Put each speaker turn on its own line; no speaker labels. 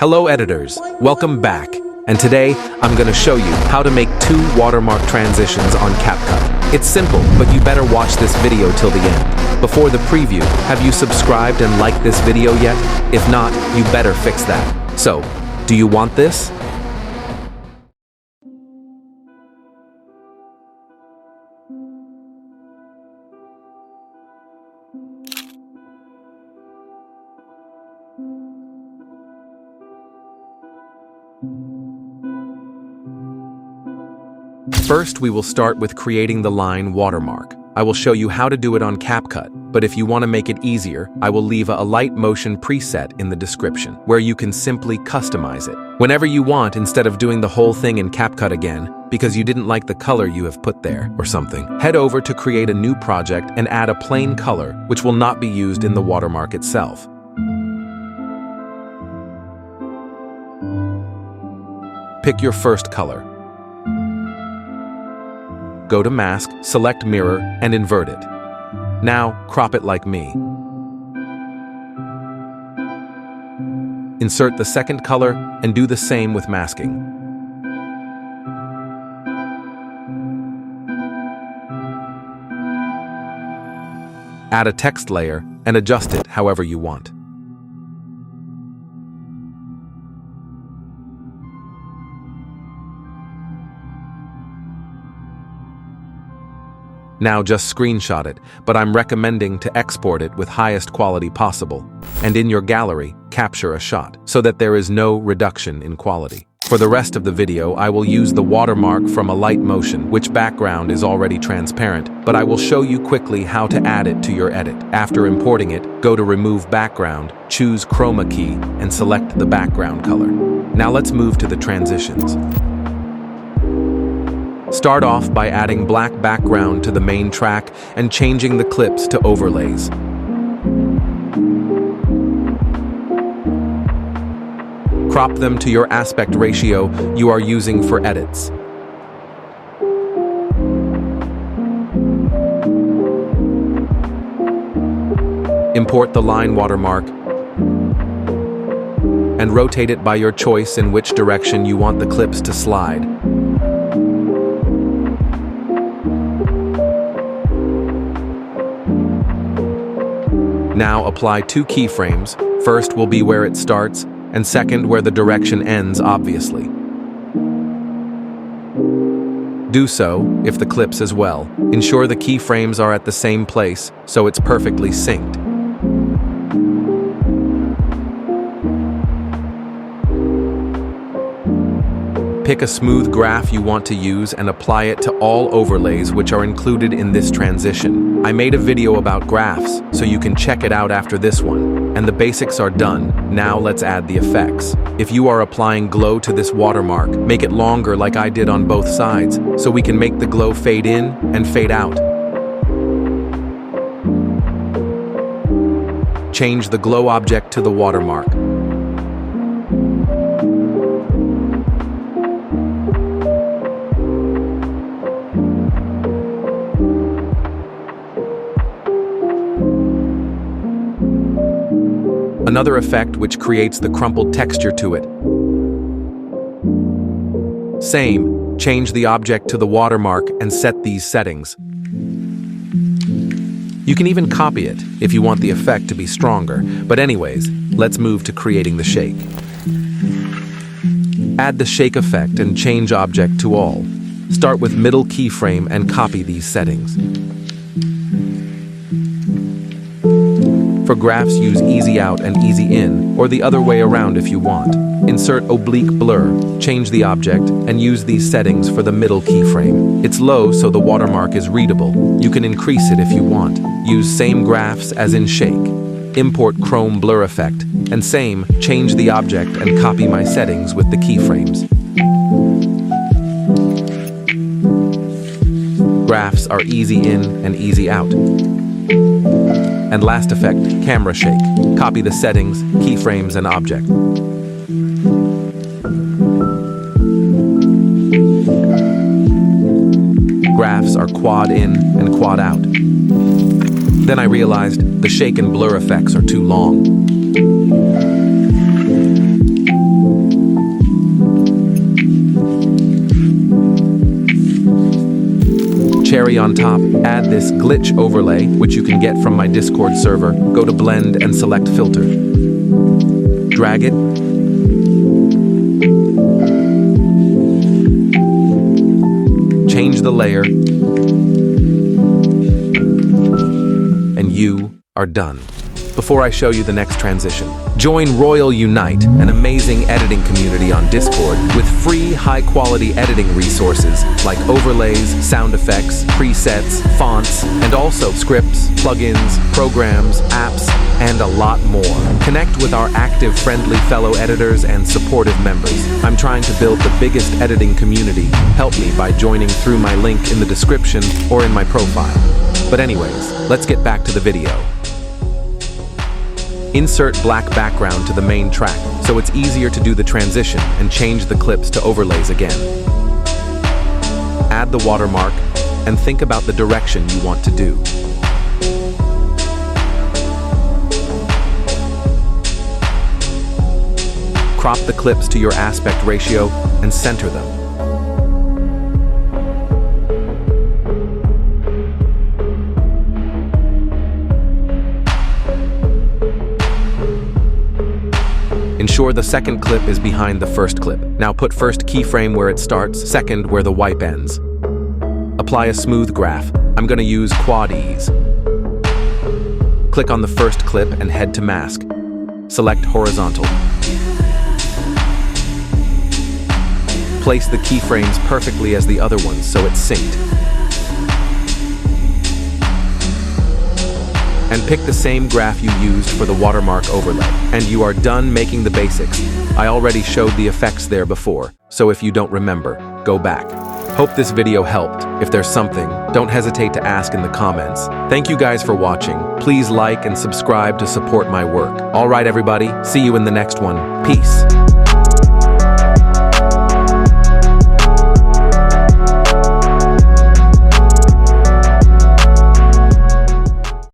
Hello editors, welcome back. And today, I'm gonna show you how to make 2 watermark transitions on CapCut. It's simple, but you better watch this video till the end. Before the preview, have you subscribed and liked this video yet? If not, you better fix that. So, do you want this? First, we will start with creating the line watermark. I will show you how to do it on CapCut, but if you want to make it easier, I will leave a light motion preset in the description, where you can simply customize it. Whenever you want, instead of doing the whole thing in CapCut again, because you didn't like the color you have put there, or something, head over to create a new project and add a plain color, which will not be used in the watermark itself. Pick your first color. Go to Mask, select Mirror, and invert it. Now, crop it like me. Insert the second color, and do the same with masking. Add a text layer, and adjust it however you want. Now just screenshot it, but I'm recommending to export it with highest quality possible, and in your gallery, capture a shot, so that there is no reduction in quality. For the rest of the video, I will use the watermark from a light motion, which background is already transparent, but I will show you quickly how to add it to your edit. After importing it, go to Remove Background, choose Chroma key, and select the background color. Now let's move to the transitions. Start off by adding black background to the main track and changing the clips to overlays. Crop them to your aspect ratio you are using for edits. Import the line watermark and rotate it by your choice in which direction you want the clips to slide. Now apply 2 keyframes. First will be where it starts, and second where the direction ends, obviously. Do so, if the clips as well. Ensure the keyframes are at the same place, so it's perfectly synced. Pick a smooth graph you want to use and apply it to all overlays which are included in this transition. I made a video about graphs, so you can check it out after this one. And the basics are done. Now let's add the effects. If you are applying glow to this watermark, make it longer like I did on both sides, so we can make the glow fade in and fade out. Change the glow object to the watermark. Another effect which creates the crumpled texture to it. Same, change the object to the watermark and set these settings. You can even copy it if you want the effect to be stronger, but anyways, let's move to creating the shake. Add the shake effect and change object to all. Start with middle keyframe and copy these settings. For graphs, use easy out and easy in, or the other way around if you want. Insert oblique blur, change the object, and use these settings for the middle keyframe. It's low, so the watermark is readable. You can increase it if you want. Use same graphs as in shake. Import chrome blur effect, and same, change the object and copy my settings with the keyframes. Graphs are easy in and easy out. And last effect, camera shake. Copy the settings, keyframes, and object. Graphs are quad in and quad out. Then I realized the shake and blur effects are too long. cherry on top, add this glitch overlay, which you can get from my Discord server. Go to Blend and select Filter. Drag it. Change the layer. And you are done. Before I show you the next transition, join Royal Unite, an amazing editing community on Discord with free, high-quality editing resources like overlays, sound effects, presets, fonts, and also scripts, plugins, programs, apps, and a lot more. Connect with our active, friendly fellow editors and supportive members. I'm trying to build the biggest editing community. Help me by joining through my link in the description or in my profile. But anyways, let's get back to the video. Insert black background to the main track, so it's easier to do the transition and change the clips to overlays again. Add the watermark, and think about the direction you want to do. Crop the clips to your aspect ratio and center them. Ensure the second clip is behind the first clip. Now put first keyframe where it starts, second where the wipe ends. Apply a smooth graph. I'm going to use Quad Ease. Click on the first clip and head to Mask. Select Horizontal. Place the keyframes perfectly as the other ones so it's synced. And pick the same graph you used for the watermark overlay. And you are done making the basics. I already showed the effects there before, so if you don't remember, go back. Hope this video helped. If there's something, don't hesitate to ask in the comments. Thank you guys for watching. Please like and subscribe to support my work. All right, everybody, see you in the next one. Peace.